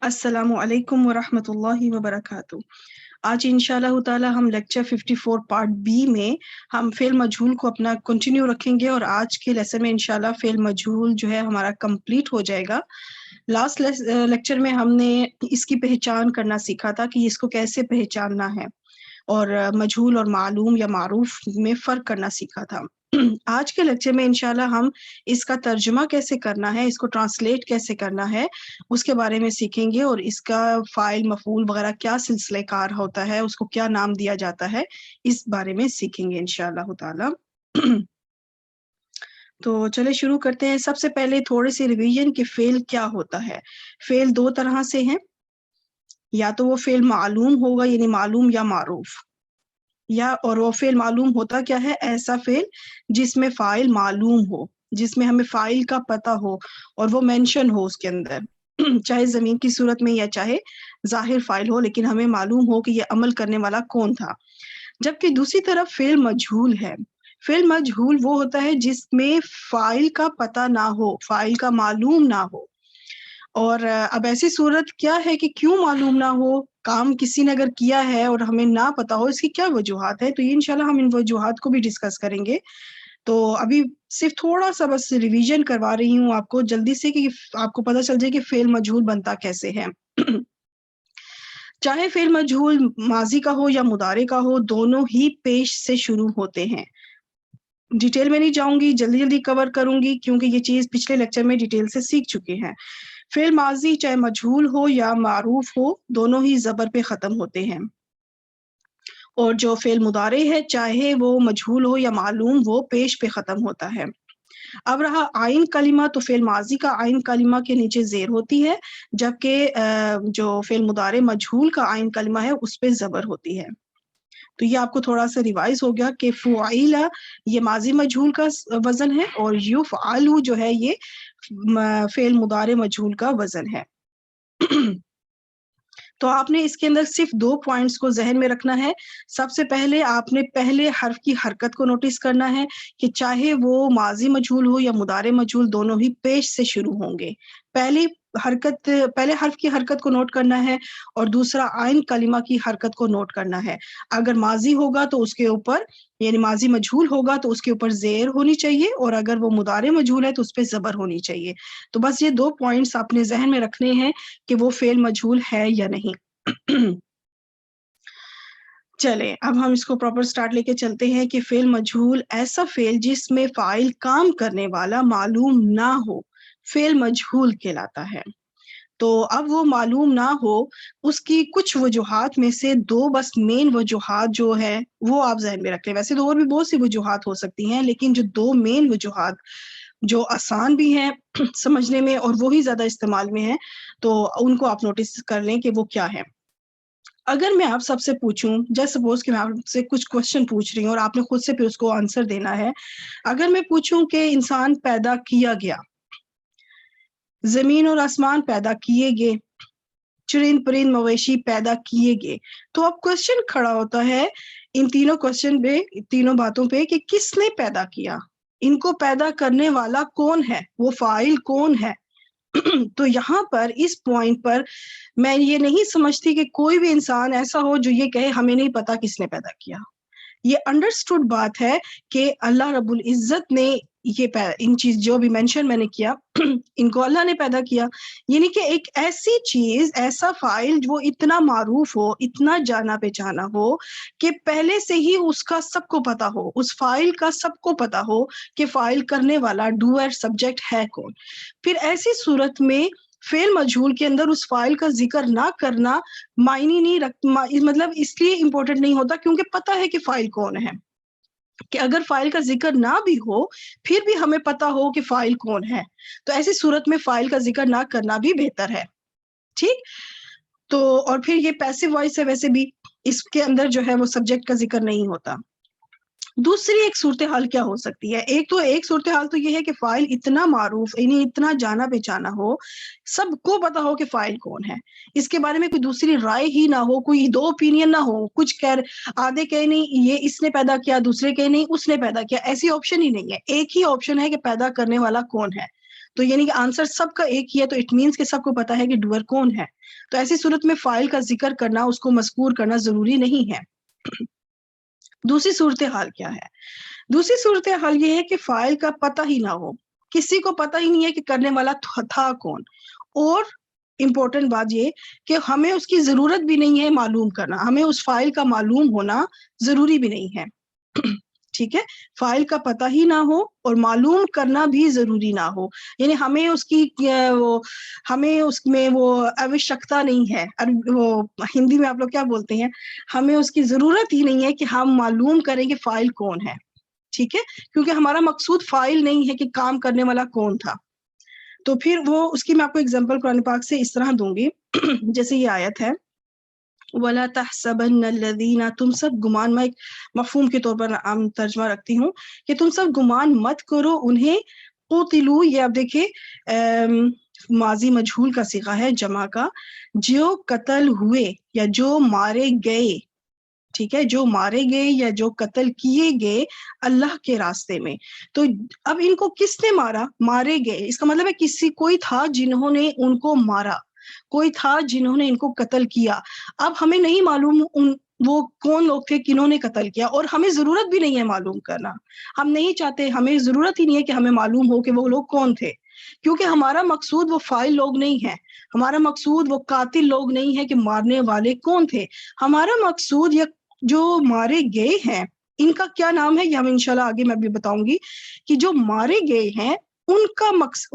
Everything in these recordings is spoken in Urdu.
السلام علیکم ورحمۃ اللہ وبرکاتہ۔ آج انشاءاللہ تعالی ہم لیکچر 54 پارٹ بی میں ہم فعل مجہول کو اپنا کنٹینیو رکھیں گے، اور آج کے لیسن میں انشاءاللہ فعل مجہول جو ہے ہمارا کمپلیٹ ہو جائے گا۔ لاسٹ لیکچر میں ہم نے اس کی پہچان کرنا سیکھا تھا کہ اس کو کیسے پہچاننا ہے، اور مجہول اور معلوم یا معروف میں فرق کرنا سیکھا تھا۔ آج کے لیکچر میں انشاءاللہ ہم اس کا ترجمہ کیسے کرنا ہے، اس کو ٹرانسلیٹ کیسے کرنا ہے، اس کے بارے میں سیکھیں گے، اور اس کا فاعل مفعول وغیرہ کیا سلسلہ کار ہوتا ہے، اس کو کیا نام دیا جاتا ہے، اس بارے میں سیکھیں گے انشاءاللہ تعالی۔ تو چلے شروع کرتے ہیں۔ سب سے پہلے تھوڑے سی ریویژن کہ فعل کیا ہوتا ہے۔ فعل دو طرح سے ہیں، یا تو وہ فعل معلوم ہوگا یعنی معلوم یا معروف، اور وہ فعل معلوم ہوتا کیا ہے، ایسا فعل جس میں فاعل معلوم ہو، جس میں ہمیں فاعل کا پتہ ہو اور وہ مینشن ہو اس کے اندر، چاہے زمین کی صورت میں یا چاہے ظاہر فاعل ہو، لیکن ہمیں معلوم ہو کہ یہ عمل کرنے والا کون تھا۔ جبکہ دوسری طرف فعل مجہول ہے۔ فعل مجہول وہ ہوتا ہے جس میں فاعل کا پتہ نہ ہو، فاعل کا معلوم نہ ہو۔ اور اب ایسی صورت کیا ہے کہ کیوں معلوم نہ ہو، کام کسی نے اگر کیا ہے اور ہمیں نہ پتا ہو، اس کی کیا وجوہات ہے، تو یہ انشاءاللہ ہم ان وجوہات کو بھی ڈسکس کریں گے۔ تو ابھی صرف تھوڑا سا بس ریویژن کروا رہی ہوں آپ کو جلدی سے کہ آپ کو پتہ چل جائے کہ فعل مجہول بنتا کیسے ہے۔ چاہے فعل مجہول ماضی کا ہو یا مضارع کا ہو، دونوں ہی پیش سے شروع ہوتے ہیں۔ ڈیٹیل میں نہیں جاؤں گی، جلدی جلدی کور کروں گی کیونکہ یہ چیز پچھلے لیکچر میں ڈیٹیل سے سیکھ چکے ہیں۔ فعل ماضی چاہے مجہول ہو یا معروف ہو، دونوں ہی زبر پہ ختم ہوتے ہیں، اور جو فعل مضارع ہے چاہے وہ مجہول ہو یا معلوم، وہ پیش پہ ختم ہوتا ہے۔ اب رہا آئین کلمہ، تو فعل ماضی کا آئین کلمہ کے نیچے زیر ہوتی ہے، جبکہ جو فعل مضارع مجہول کا آئین کلمہ ہے اس پہ زبر ہوتی ہے۔ تو یہ آپ کو تھوڑا سا ریوائز ہو گیا کہ فعیل یہ ماضی مجہول کا وزن ہے، اور یفعل جو ہے یہ فعل مضارع مجہول کا وزن ہے۔ تو آپ نے اس کے اندر صرف دو پوائنٹس کو ذہن میں رکھنا ہے۔ سب سے پہلے آپ نے پہلے حرف کی حرکت کو نوٹس کرنا ہے کہ چاہے وہ ماضی مجہول ہو یا مضارع مجہول، دونوں ہی پیش سے شروع ہوں گے۔ پہلے حرف کی حرکت کو نوٹ کرنا ہے، اور دوسرا آئین کلمہ کی حرکت کو نوٹ کرنا ہے۔ اگر ماضی ہوگا تو اس کے اوپر، یعنی ماضی مجہول ہوگا تو اس کے اوپر زیر ہونی چاہیے، اور اگر وہ مضارع مجہول ہے تو اس پہ زبر ہونی چاہیے۔ تو بس یہ دو پوائنٹس آپ نے ذہن میں رکھنے ہیں کہ وہ فعل مجہول ہے یا نہیں۔ چلیں اب ہم اس کو پراپر سٹارٹ لے کے چلتے ہیں کہ فعل مجہول ایسا فعل جس میں فاعل کام کرنے والا معلوم نہ ہو، فعل مجہول کہلاتا ہے۔ تو اب وہ معلوم نہ ہو، اس کی کچھ وجوہات میں سے دو بس مین وجوہات جو ہے وہ آپ ذہن میں رکھ لیں۔ ویسے تو اور بھی بہت سی وجوہات ہو سکتی ہیں، لیکن جو دو مین وجوہات جو آسان بھی ہیں سمجھنے میں اور وہی زیادہ استعمال میں ہیں، تو ان کو آپ نوٹس کر لیں کہ وہ کیا ہے۔ اگر میں آپ سب سے پوچھوں، جیسے سپوز کہ میں آپ سے کچھ کوشچن پوچھ رہی ہوں اور آپ نے خود سے پھر اس کو آنسر دینا ہے۔ اگر میں پوچھوں کہ انسان پیدا کیا گیا، زمین اور آسمان پیدا کیے گئے، چرند پرند مویشی پیدا کیے گئے، تو اب کوشچن کھڑا ہوتا ہے ان تینوں کوشچن پہ، تینوں باتوں پہ کہ کس نے پیدا کیا، ان کو پیدا کرنے والا کون ہے، وہ فاعل کون ہے۔ تو یہاں پر اس پوائنٹ پر میں یہ نہیں سمجھتی کہ کوئی بھی انسان ایسا ہو جو یہ کہے ہمیں نہیں پتا کس نے پیدا کیا۔ یہ انڈرسٹوڈ بات ہے کہ اللہ رب العزت نے ان چیز جو بھی مینشن میں نے کیا ان کو اللہ نے پیدا کیا، یعنی کہ ایک ایسی چیز، ایسا فاعل جو اتنا معروف ہو، اتنا جانا پہچانا ہو کہ پہلے سے ہی اس کا سب کو پتا ہو، اس فاعل کا سب کو پتا ہو کہ فاعل کرنے والا ڈوئر سبجیکٹ ہے کون۔ پھر ایسی صورت میں فعل مجہول کے اندر اس فاعل کا ذکر نہ کرنا معنی نہیں مطلب اس لیے امپورٹنٹ نہیں ہوتا کیونکہ پتہ ہے کہ فاعل کون ہے، کہ اگر فاعل کا ذکر نہ بھی ہو پھر بھی ہمیں پتہ ہو کہ فاعل کون ہے، تو ایسی صورت میں فاعل کا ذکر نہ کرنا بھی بہتر ہے۔ ٹھیک، تو اور پھر یہ پیسو وائس ہے، ویسے بھی اس کے اندر جو ہے وہ سبجیکٹ کا ذکر نہیں ہوتا۔ دوسری ایک صورتحال کیا ہو سکتی ہے؟ ایک صورتحال تو یہ ہے کہ فاعل اتنا معروف، یعنی اتنا جانا پہچانا ہو، سب کو پتا ہو کہ فاعل کون ہے، اس کے بارے میں کوئی دوسری رائے ہی نہ ہو، کوئی دو اوپینین نہ ہو، کچھ آدھے کہے نہیں یہ اس نے پیدا کیا، دوسرے کہے نہیں اس نے پیدا کیا، ایسی آپشن ہی نہیں ہے۔ ایک ہی آپشن ہے کہ پیدا کرنے والا کون ہے۔ تو یعنی کہ آنسر سب کا ایک ہی ہے، تو اٹ مینس کہ سب کو پتا ہے کہ ڈوئر کون ہے. تو ایسی صورت میں فاعل کا ذکر کرنا، اس کو مذکور کرنا ضروری نہیں ہے. دوسری صورتحال کیا ہے؟ دوسری صورتحال یہ ہے کہ فاعل کا پتہ ہی نہ ہو، کسی کو پتہ ہی نہیں ہے کہ کرنے والا تھا کون. اور امپورٹنٹ بات یہ کہ ہمیں اس کی ضرورت بھی نہیں ہے معلوم کرنا، ہمیں اس فاعل کا معلوم ہونا ضروری بھی نہیں ہے. ٹھیک ہے، فاعل کا پتہ ہی نہ ہو اور معلوم کرنا بھی ضروری نہ ہو، یعنی ہمیں اس کی ہمیں اس میں وہ آوشکتا نہیں ہے. وہ ہندی میں آپ لوگ کیا بولتے ہیں، ہمیں اس کی ضرورت ہی نہیں ہے کہ ہم معلوم کریں کہ فاعل کون ہے. ٹھیک ہے، کیونکہ ہمارا مقصود فاعل نہیں ہے کہ کام کرنے والا کون تھا. تو پھر وہ اس کی میں آپ کو اگزامپل قرآن پاک سے اس طرح دوں گی. جیسے یہ آیت ہے وَلَا تَحْسَبَنَّ الَّذِينَ، تم سب گمان، میں ایک مفہوم کے طور پر ترجمہ رکھتی ہوں کہ تم سب گمان مت کرو انہیں قُتِلُوا، یہ آپ دیکھیں ماضی مجہول کا صیغہ ہے جمع کا، جو قتل ہوئے یا جو مارے گئے. ٹھیک ہے، جو مارے گئے یا جو قتل کیے گئے اللہ کے راستے میں. تو اب ان کو کس نے مارا؟ مارے گئے، اس کا مطلب ہے کوئی تھا جنہوں نے ان کو مارا، کوئی تھا جنہوں نے ان کو قتل کیا. اب ہمیں نہیں معلوم وہ کون لوگ تھے، کنہوں نے قتل کیا، اور ہمیں ضرورت بھی نہیں ہے معلوم کرنا. ہم نہیں چاہتے، ہمیں ضرورت ہی نہیں ہے کہ ہمیں معلوم ہو کہ وہ لوگ کون تھے، کیونکہ ہمارا مقصود وہ فاعل لوگ نہیں ہے، ہمارا مقصود وہ قاتل لوگ نہیں ہے کہ مارنے والے کون تھے. ہمارا مقصود یہ جو مارے گئے ہیں ان کا کیا نام ہے، یہ ہم انشاءاللہ آگے میں بھی بتاؤں گی کہ جو مارے گئے ہیں ان کا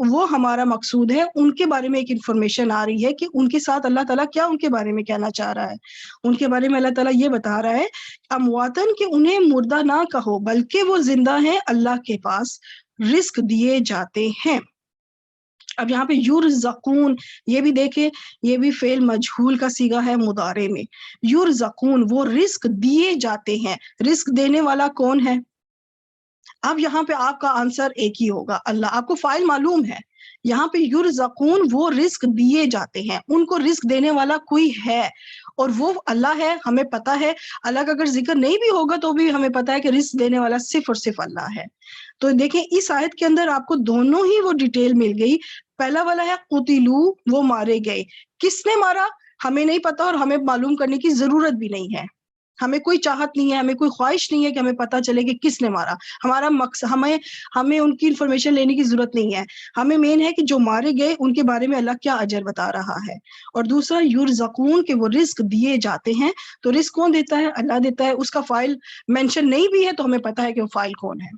وہ ہمارا مقصود ہے. ان کے بارے میں ایک انفارمیشن آ رہی ہے کہ ان کے ساتھ اللہ تعالیٰ کیا ان کے بارے میں کہنا چاہ رہا ہے. ان کے بارے میں اللہ تعالیٰ یہ بتا رہا ہے امواتن، کہ انہیں مردہ نہ کہو بلکہ وہ زندہ ہیں، اللہ کے پاس رزق دیے جاتے ہیں. اب یہاں پہ یرزقون، یہ بھی دیکھیں، یہ بھی فعل مجہول کا صیغہ ہے مضارع میں. یرزقون، وہ رزق دیے جاتے ہیں. رزق دینے والا کون ہے؟ اب یہاں پہ آپ کا آنسر ایک ہی ہوگا، اللہ. آپ کو فاعل معلوم ہے، یہاں پہ یرزقون، وہ رزق دیے جاتے ہیں، ان کو رزق دینے والا کوئی ہے اور وہ اللہ ہے، ہمیں پتا ہے. اللہ کا اگر ذکر نہیں بھی ہوگا تو بھی ہمیں پتا ہے کہ رزق دینے والا صرف اور صرف اللہ ہے. تو دیکھیں اس آیت کے اندر آپ کو دونوں ہی وہ ڈیٹیل مل گئی. پہلا والا ہے قتلوا، وہ مارے گئے. کس نے مارا ہمیں نہیں پتا اور ہمیں معلوم کرنے کی ضرورت بھی نہیں ہے. ہمیں کوئی چاہت نہیں ہے، ہمیں کوئی خواہش نہیں ہے کہ ہمیں پتا چلے کہ کس نے مارا. ہمارا مقصد، ہمیں ان کی انفارمیشن لینے کی ضرورت نہیں ہے. ہمیں مین ہے کہ جو مارے گئے ان کے بارے میں اللہ کیا اجر بتا رہا ہے. اور دوسرا یرزقون، کہ وہ رزق دیے جاتے ہیں. تو رزق کون دیتا ہے؟ اللہ دیتا ہے. اس کا فاعل مینشن نہیں بھی ہے تو ہمیں پتا ہے کہ وہ فاعل کون ہے.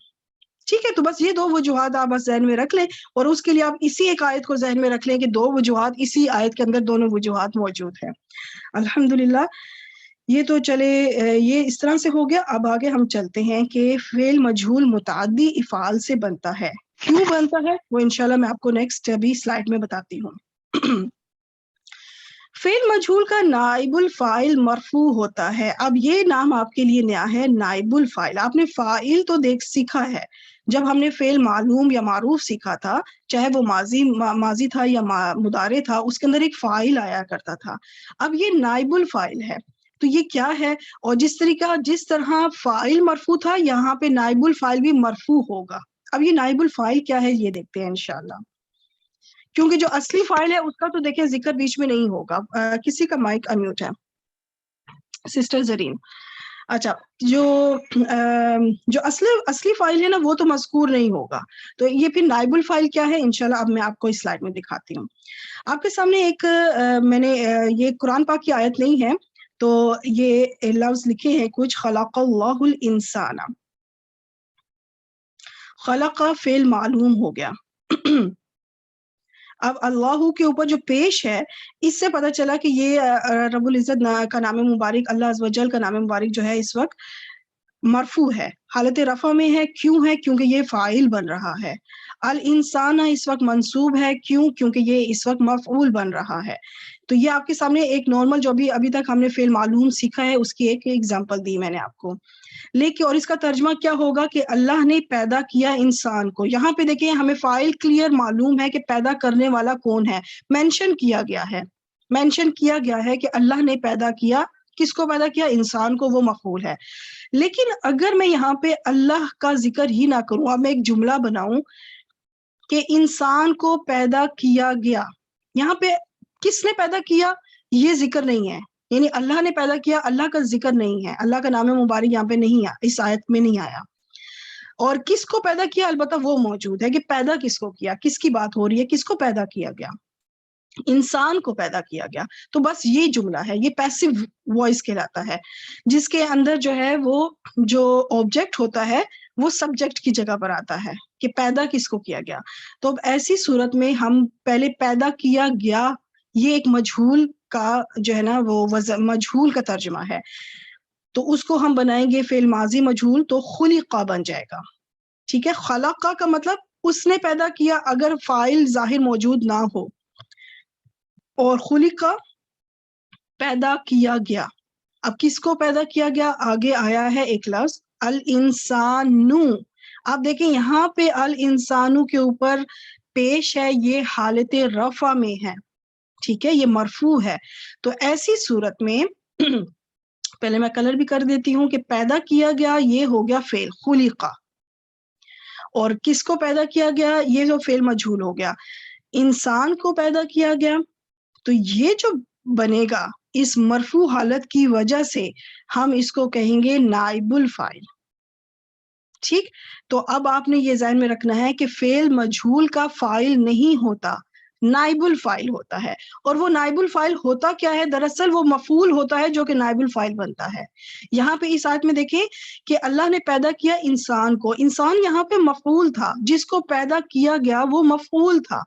ٹھیک ہے، تو بس یہ دو وجوہات آپ بس ذہن میں رکھ لیں، اور اس کے لیے آپ اسی ایک آیت کو ذہن میں رکھ لیں کہ دو وجوہات، اسی آیت کے اندر دونوں وجوہات موجود ہیں. الحمدللہ. یہ تو چلے، یہ اس طرح سے ہو گیا. اب آگے ہم چلتے ہیں کہ فعل مجہول متعدی افعال سے بنتا ہے. کیوں بنتا ہے وہ انشاءاللہ میں آپ کو نیکسٹ ابھی سلائیڈ میں بتاتی ہوں. فعل مجہول کا نائب الفاعل مرفوع ہوتا ہے. اب یہ نام آپ کے لیے نیا ہے، نائب الفاعل. آپ نے فاعل تو سیکھا ہے جب ہم نے فعل معلوم یا معروف سیکھا تھا، چاہے وہ ماضی تھا یا مضارع تھا، اس کے اندر ایک فاعل آیا کرتا تھا. اب یہ نائب الفاعل ہے. تو یہ کیا ہے؟ اور جس طرح فاعل مرفوع تھا، یہاں پہ نائب الفاعل بھی مرفوع ہوگا. اب یہ نائب الفاعل کیا ہے یہ دیکھتے ہیں انشاءاللہ. کیونکہ جو اصلی فاعل ہے اس کا تو دیکھیں ذکر بیچ میں نہیں ہوگا. کسی کا مائک انمیوٹ ہے، سسٹر زرین. اچھا، جو اصلی فاعل ہے نا وہ تو مذکور نہیں ہوگا. تو یہ پھر نائب الفاعل کیا ہے انشاءاللہ اب میں آپ کو اس سلائیڈ میں دکھاتی ہوں. آپ کے سامنے ایک میں نے یہ قرآن پاک کی آیت نہیں ہے، تو یہ لفظ لکھے ہیں کچھ. خلق اللہ الانسان. خلق فعل معلوم ہو گیا. اب اللہ کے اوپر جو پیش ہے، اس سے پتہ چلا کہ یہ رب العزت کا نام مبارک، اللہ عز و جل کا نام مبارک جو ہے اس وقت مرفوع ہے، حالت رفع میں ہے. کیوں ہے؟ کیونکہ یہ فاعل بن رہا ہے. الانسان اس وقت منصوب ہے. کیوں؟ کیونکہ یہ اس وقت مفعول بن رہا ہے. تو یہ آپ کے سامنے ایک نارمل جو ابھی تک ہم نے فعل معلوم سیکھا ہے اس کی ایک ایگزامپل دی میں نے آپ کو. لیکن اور اس کا ترجمہ کیا ہوگا کہ اللہ نے پیدا کیا انسان کو. یہاں پہ دیکھیں ہمیں فاعل کلیئر معلوم ہے کہ پیدا کرنے والا کون ہے، مینشن کیا گیا ہے کہ اللہ نے پیدا کیا. کس کو پیدا کیا؟ انسان کو، وہ مفعول ہے. لیکن اگر میں یہاں پہ اللہ کا ذکر ہی نہ کروں، اب میں ایک جملہ بناؤں کہ انسان کو پیدا کیا گیا. یہاں پہ کس نے پیدا کیا یہ ذکر نہیں ہے، یعنی اللہ نے پیدا کیا، اللہ کا ذکر نہیں ہے، اللہ کا نام مبارک یہاں پہ نہیں آیا، اس آیت میں نہیں آیا. اور کس کو پیدا کیا البتہ وہ موجود ہے کہ پیدا کس کو کیا، کس کی بات ہو رہی ہے، کس کو پیدا کیا گیا، انسان کو پیدا کیا گیا. تو بس یہ جملہ ہے، یہ پیسو وائس کہلاتا ہے، جس کے اندر جو ہے وہ جو آبجیکٹ ہوتا ہے وہ سبجیکٹ کی جگہ پر آتا ہے کہ پیدا کس کو کیا گیا. تو اب ایسی صورت میں ہم پہلے پیدا کیا گیا، یہ ایک مجہول کا جو ہے نا وہ مجہول کا ترجمہ ہے، تو اس کو ہم بنائیں گے فعل ماضی مجہول، تو خلقہ بن جائے گا. ٹھیک ہے، خلقہ کا مطلب اس نے پیدا کیا اگر فاعل ظاہر موجود نہ ہو، اور خلقہ پیدا کیا گیا. اب کس کو پیدا کیا گیا؟ آگے آیا ہے ایک لفظ الانسانو. آپ دیکھیں یہاں پہ الانسانو کے اوپر پیش ہے، یہ حالت رفع میں ہے، ٹھیک ہے، یہ مرفوع ہے. تو ایسی صورت میں پہلے میں کلر بھی کر دیتی ہوں کہ پیدا کیا گیا یہ ہو گیا فعل خلقہ، اور کس کو پیدا کیا گیا یہ جو فعل مجہول ہو گیا. انسان کو پیدا کیا گیا، تو یہ جو بنے گا اس مرفوع حالت کی وجہ سے ہم اس کو کہیں گے نائب الفاعل. ٹھیک، تو اب آپ نے یہ ذہن میں رکھنا ہے کہ فعل مجہول کا فاعل نہیں ہوتا، نائب الفاعل ہوتا ہے. اور وہ نائب الفاعل ہوتا کیا ہے؟ دراصل وہ مفعول ہوتا ہے جو کہ نائب الفاعل بنتا ہے. یہاں پہ اس آیت میں دیکھیں کہ اللہ نے پیدا کیا انسان کو، انسان یہاں پہ مفعول تھا، جس کو پیدا کیا گیا وہ مفعول تھا،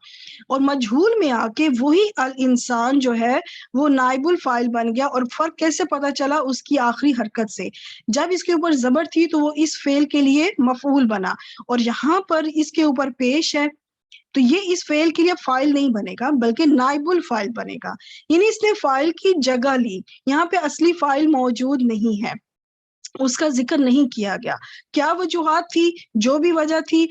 اور مجہول میں آ کے وہی الانسان جو ہے وہ نائب الفاعل بن گیا. اور فرق کیسے پتا چلا؟ اس کی آخری حرکت سے، جب اس کے اوپر زبر تھی تو وہ اس فعل کے لیے مفعول بنا، اور یہاں پر اس کے اوپر پیش ہے تو یہ اس فعل کے لیے فاعل نہیں بنے گا بلکہ نائب الفاعل بنے گا، یعنی اس نے فاعل کی جگہ لی. یہاں پہ اصلی فاعل موجود نہیں ہے، اس کا ذکر نہیں کیا گیا. کیا وجوہات تھی؟ جو بھی وجہ تھی،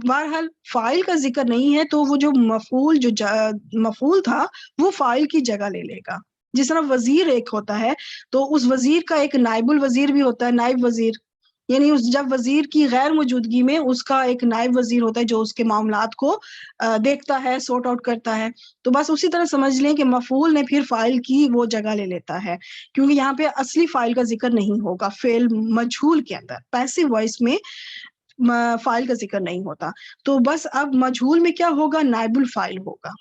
بہرحال فاعل کا ذکر نہیں ہے تو وہ جو مفعول تھا وہ فاعل کی جگہ لے لے گا. جس طرح وزیر ایک ہوتا ہے تو اس وزیر کا ایک نائب الوزیر بھی ہوتا ہے، نائب وزیر، یعنی جب وزیر کی غیر موجودگی میں اس کا ایک نائب وزیر ہوتا ہے جو اس کے معاملات کو دیکھتا ہے، سورٹ آؤٹ کرتا ہے. تو بس اسی طرح سمجھ لیں کہ مفعول نے پھر فاعل کی وہ جگہ لے لیتا ہے، کیونکہ یہاں پہ اصلی فاعل کا ذکر نہیں ہوگا. فعل مجہول کے اندر پیسو وائس میں فاعل کا ذکر نہیں ہوتا. تو بس اب مجہول میں کیا ہوگا؟ نائب الفاعل ہوگا.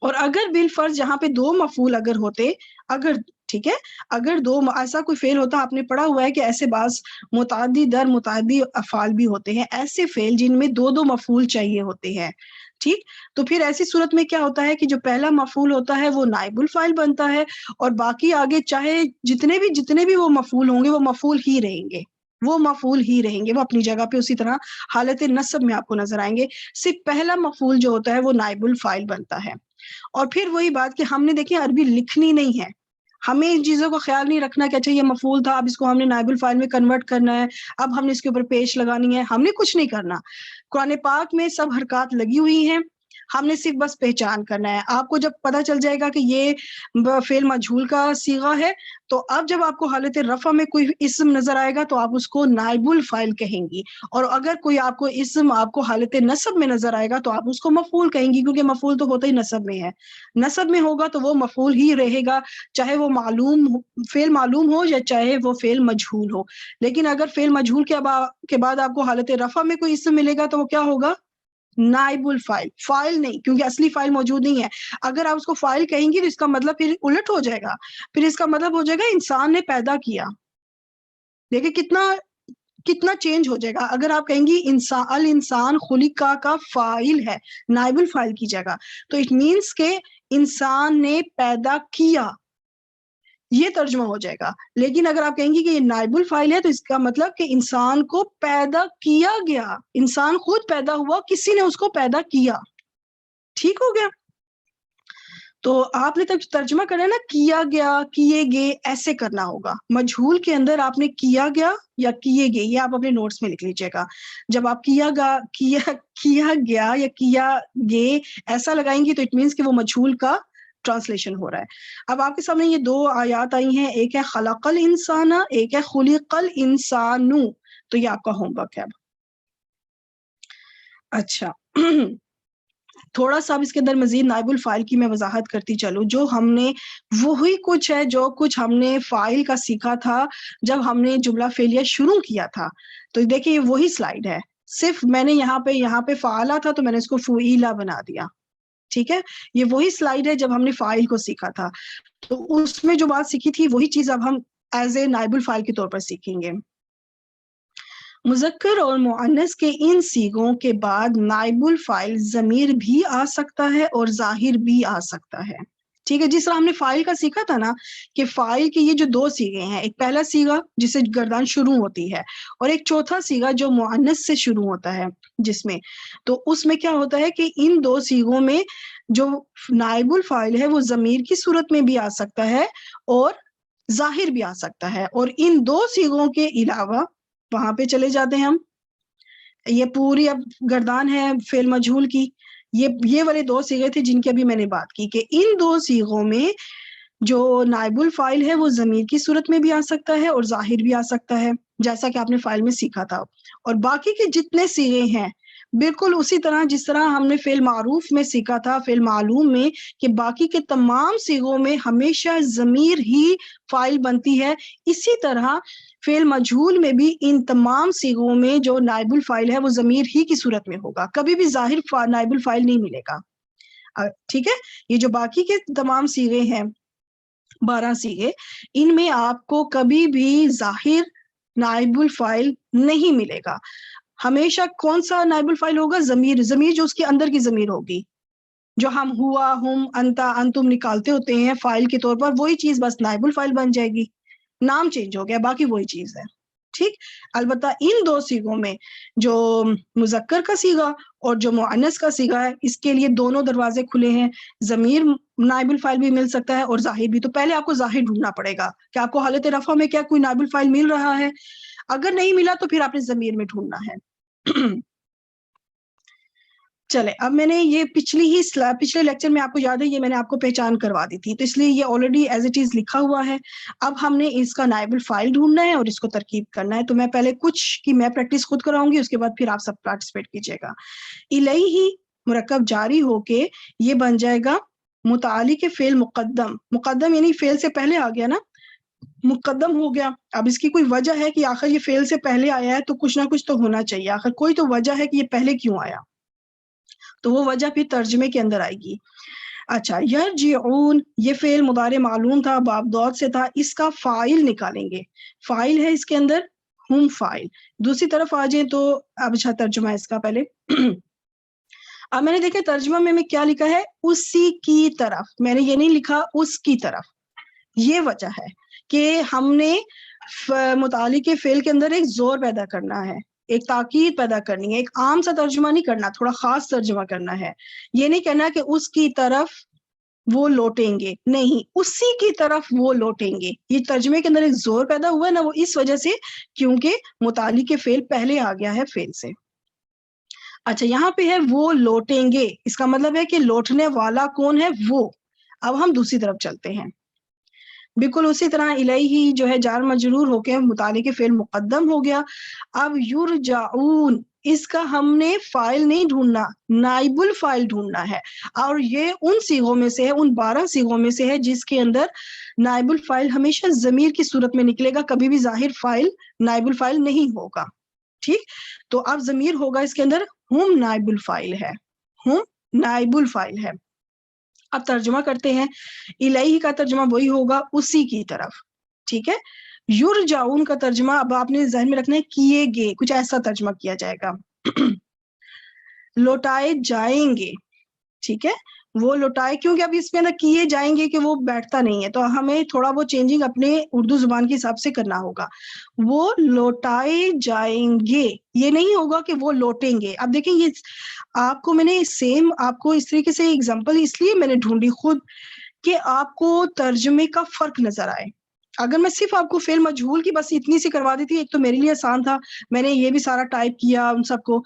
اور اگر بالفرض یہاں پہ دو مفعول اگر ہوتے، اگر ٹھیک ہے، اگر دو ایسا کوئی فعل ہوتا، آپ نے پڑھا ہوا ہے کہ ایسے بعض متعدی در متعدی افعال بھی ہوتے ہیں، ایسے فعل جن میں دو دو مفعول چاہیے ہوتے ہیں. ٹھیک، تو پھر ایسی صورت میں کیا ہوتا ہے کہ جو پہلا مفعول ہوتا ہے وہ نائب الفاعل بنتا ہے، اور باقی آگے چاہے جتنے بھی وہ مفعول ہوں گے وہ مفعول ہی رہیں گے، وہ مفعول ہی رہیں گے، وہ اپنی جگہ پہ اسی طرح حالت نصب میں آپ کو نظر آئیں گے. صرف پہلا مفعول جو ہوتا ہے وہ نائب الفاعل بنتا ہے. اور پھر وہی بات کہ ہم نے دیکھیں عربی لکھنی نہیں ہے، ہمیں ان چیزوں کا خیال نہیں رکھنا کہ اچھا یہ مفعول تھا اب اس کو ہم نے نائب الفاعل میں کنورٹ کرنا ہے، اب ہم نے اس کے اوپر پیش لگانی ہے، ہم نے کچھ نہیں کرنا. قرآن پاک میں سب حرکات لگی ہوئی ہیں، ہم نے صرف بس پہچان کرنا ہے. آپ کو جب پتہ چل جائے گا کہ یہ فعل مجہول کا صیغہ ہے تو اب جب آپ کو حالت رفع میں کوئی اسم نظر آئے گا تو آپ اس کو نائب الفاعل کہیں گی، اور اگر کوئی آپ کو اسم آپ کو حالت نصب میں نظر آئے گا تو آپ اس کو مفعول کہیں گی، کیونکہ مفعول تو ہوتا ہی نصب میں ہے. نصب میں ہوگا تو وہ مفعول ہی رہے گا، چاہے وہ فعل معلوم ہو یا چاہے وہ فعل مجہول ہو. لیکن اگر فعل مجہول کے بعد آپ کو حالت رفع میں کوئی اسم ملے گا تو وہ کیا ہوگا؟ نائب الفاعل، فاعل نہیں، کیونکہ اصلی فاعل موجود نہیں ہے. اگر آپ اس کو فاعل کہیں گی تو اس کا مطلب پھر الٹ ہو جائے گا، پھر اس کا مطلب ہو جائے گا انسان نے پیدا کیا. دیکھیں کتنا چینج ہو جائے گا. اگر آپ کہیں گی الانسان خلقہ کا فاعل ہے نائب الفاعل کی جگہ، تو اٹ مینس کہ انسان نے پیدا کیا، یہ ترجمہ ہو جائے گا. لیکن اگر آپ کہیں گی کہ یہ نائب الفاعل ہے تو اس کا مطلب کہ انسان کو پیدا کیا گیا، انسان خود پیدا ہوا، کسی نے اس کو پیدا کیا. ٹھیک ہو گیا؟ تو آپ نے ترجمہ کرنا نا کیا گیا، کیے گئے، ایسے کرنا ہوگا. مجہول کے اندر آپ نے کیا گیا یا کیے گئے، یہ آپ اپنے نوٹس میں لکھ لیجیے گا. جب آپ کیا گیا یا کیا گئے ایسا لگائیں گی تو اٹ مینس کہ وہ مجہول کا ٹرانسلیشن ہو رہا ہے. اب آپ کے سامنے یہ دو آیات آئی ہیں، ایک ہے خلق الانسان، ایک ہے خلق الانسان. تو یہ آپ کا ہوم ورک ہے. اب اچھا تھوڑا سا اب اس کے اندر مزید نائب الفائل کی میں وضاحت کرتی چلوں. جو ہم نے وہی کچھ ہے جو کچھ ہم نے فائل کا سیکھا تھا جب ہم نے جملہ فعلیہ شروع کیا تھا. تو دیکھیں یہ وہی سلائیڈ ہے, صرف میں نے یہاں پہ فعالہ تھا تو میں نے اس کو فعیلہ بنا دیا. ٹھیک ہے, یہ وہی سلائیڈ ہے جب ہم نے فائل کو سیکھا تھا. تو اس میں جو بات سیکھی تھی وہی چیز اب ہم ایز اے نائب الفائل کے طور پر سیکھیں گے. مذکر اور مؤنث کے ان صیغوں کے بعد نائب الفاعل ضمیر بھی آ سکتا ہے اور ظاہر بھی آ سکتا ہے. ٹھیک ہے, جس طرح ہم نے فائل کا سیکھا تھا نا کہ فائل کے یہ جو دو صیغے ہیں, ایک پہلا صیغہ جس سے گردان شروع ہوتی ہے اور ایک چوتھا صیغہ جو مؤنث سے شروع ہوتا ہے جس میں, تو اس میں کیا ہوتا ہے کہ ان دو صیغوں میں جو نائب الفاعل ہے وہ ضمیر کی صورت میں بھی آ سکتا ہے اور ظاہر بھی آ سکتا ہے. اور ان دو صیغوں کے علاوہ وہاں پہ چلے جاتے ہیں ہم, یہ پوری اب گردان ہے فعل مجہول کی, یہ والے دو صیغے تھے جن کی ابھی میں نے بات کی کہ ان دو صیغوں میں جو نائب الفاعل ہے وہ ضمیر کی صورت میں بھی آ سکتا ہے اور ظاہر بھی آ سکتا ہے, جیسا کہ آپ نے فائل میں سیکھا تھا. اور باقی کے جتنے صیغے ہیں بالکل اسی طرح جس طرح ہم نے فعل معروف میں سیکھا تھا, فعل معلوم میں, کہ باقی کے تمام صیغوں میں ہمیشہ ضمیر ہی فاعل بنتی ہے, اسی طرح فعل مجہول میں بھی ان تمام صیغوں میں جو نائب الفاعل ہے وہ ضمیر ہی کی صورت میں ہوگا, کبھی بھی ظاہر نائب الفاعل نہیں ملے گا. ٹھیک ہے, یہ جو باقی کے تمام صیغے ہیں 12 صیغے, ان میں آپ کو کبھی بھی ظاہر نائب الفاعل نہیں ملے گا. ہمیشہ کون سا نائب الفاعل ہوگا؟ ضمیر جو اس کے اندر کی ضمیر ہوگی, جو ہم ہوا, ہم, انتا, انتم نکالتے ہوتے ہیں فائل کے طور پر, وہی چیز بس نائب الفاعل بن جائے گی, نام چینج ہو گیا, باقی وہی چیز ہے. ٹھیک, البتہ ان دو صیغوں میں جو مذکر کا صیغہ اور جو مؤنث کا صیغہ ہے اس کے لیے دونوں دروازے کھلے ہیں, ضمیر نائب الفاعل بھی مل سکتا ہے اور ظاہر بھی. تو پہلے آپ کو ظاہر ڈھونڈنا پڑے گا کہ آپ کو حالت رفع میں کیا کوئی نائب الفاعل مل رہا ہے, اگر نہیں ملا تو پھر آپ نے ضمیر میں ڈھونڈنا ہے. چلے, اب میں نے یہ پچھلے لیکچر میں آپ کو یاد ہے یہ میں نے آپ کو پہچان کروا دی تھی, تو اس لیے یہ آلریڈی ایز اٹ از لکھا ہوا ہے. اب ہم نے اس کا نائب الفاعل ڈھونڈنا ہے اور اس کو ترکیب کرنا ہے. تو میں پہلے کچھ کی میں پریکٹس خود کراؤں گی, اس کے بعد پھر آپ سب پارٹیسپیٹ کیجیے گا. الیہ مرکب جاری ہو کے یہ بن جائے گا متعلق فعل مقدم یعنی فعل سے پہلے آ گیا نا, مقدم ہو گیا. اب اس کی کوئی وجہ ہے کہ آخر یہ فعل سے پہلے آیا ہے, تو کچھ نہ کچھ تو ہونا چاہیے, آخر کوئی تو وجہ ہے کہ یہ پہلے کیوں آیا, تو وہ وجہ پھر ترجمے کے اندر آئے گی. اچھا, یرجعون یہ فعل مضارع معلوم تھا, باب ضاد سے تھا, اس کا فاعل نکالیں گے. فاعل ہے اس کے اندر ہم فاعل. دوسری طرف آ جائیں تو اب اچھا ترجمہ ہے اس کا پہلے. اب میں نے دیکھا ترجمہ میں کیا لکھا ہے, اسی کی طرف, میں نے یہ نہیں لکھا اس کی طرف. یہ وجہ ہے کہ ہم نے متعلق فعل کے اندر ایک زور پیدا کرنا ہے, ایک تاکید پیدا کرنی ہے, ایک عام سا ترجمہ نہیں کرنا, تھوڑا خاص ترجمہ کرنا ہے. یہ نہیں کہنا کہ اس کی طرف وہ لوٹیں گے, نہیں, اسی کی طرف وہ لوٹیں گے. یہ ترجمے کے اندر ایک زور پیدا ہوا ہے نا, وہ اس وجہ سے کیونکہ متعلق فعل پہلے آ گیا ہے فعل سے. اچھا, یہاں پہ ہے وہ لوٹیں گے, اس کا مطلب ہے کہ لوٹنے والا کون ہے؟ وہ. اب ہم دوسری طرف چلتے ہیں. بالکل اسی طرح الیہ جو ہے جار مجرور ہو کے متعلق فعل مقدم ہو گیا. اب یرجعون اس کا ہم نے فاعل نہیں ڈھونڈنا, نائب الفاعل ڈھونڈنا ہے. اور یہ ان صیغوں میں سے ہے, ان 12 صیغوں میں سے ہے جس کے اندر نائب الفاعل ہمیشہ ضمیر کی صورت میں نکلے گا, کبھی بھی ظاہر فاعل نائب الفاعل نہیں ہوگا. ٹھیک, تو اب ضمیر ہوگا اس کے اندر, ہم نائب الفاعل ہے, ہم نائب الفاعل ہے. اب ترجمہ کرتے ہیں. الیہ کا ترجمہ وہی ہوگا, اسی کی طرف. ٹھیک ہے, یرجعون کا ترجمہ اب آپ نے ذہن میں رکھنا ہے, کیے گے, کچھ ایسا ترجمہ کیا جائے گا. لوٹائے جائیں گے. ٹھیک ہے, وہ لوٹائے, کیونکہ اب اس میں نا کیے جائیں گے کہ وہ بیٹھتا نہیں ہے, تو ہمیں تھوڑا وہ چینجنگ اپنے اردو زبان کے حساب سے کرنا ہوگا. وہ لوٹائے جائیں گے, یہ نہیں ہوگا کہ وہ لوٹیں گے. اب دیکھیں یہ آپ کو میں نے سیم آپ کو اس طریقے سے ایگزامپل اس لیے میں نے ڈھونڈی خود کہ آپ کو ترجمے کا فرق نظر آئے. اگر میں صرف آپ کو فعل مجہول کی بس اتنی سی کروا دیتی, ایک تو میرے لیے آسان تھا, میں نے یہ بھی سارا ٹائپ کیا ان سب کو,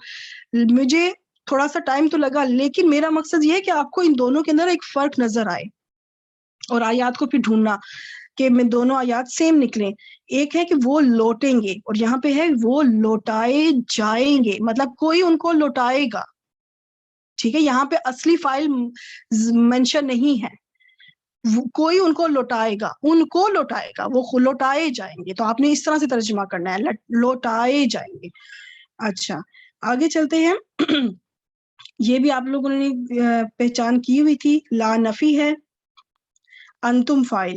مجھے تھوڑا سا ٹائم تو لگا, لیکن میرا مقصد یہ ہے کہ آپ کو ان دونوں کے اندر ایک فرق نظر آئے اور آیات کو پھر ڈھونڈنا کہ میں دونوں آیات سیم نکلیں. ایک ہے کہ وہ لوٹیں گے اور یہاں پہ ہے وہ لوٹائے جائیں گے, مطلب کوئی ان کو لوٹائے گا. ٹھیک ہے, یہاں پہ اصلی فائل مینشن نہیں ہے. کوئی ان کو لوٹائے گا, ان کو لوٹائے گا, وہ لوٹائے جائیں گے. تو آپ نے اس طرح سے ترجمہ کرنا ہے, لوٹائے جائیں گے. اچھا آگے چلتے ہیں. یہ بھی آپ لوگوں نے پہچان کی ہوئی تھی, لا نفی ہے, انتم فائل,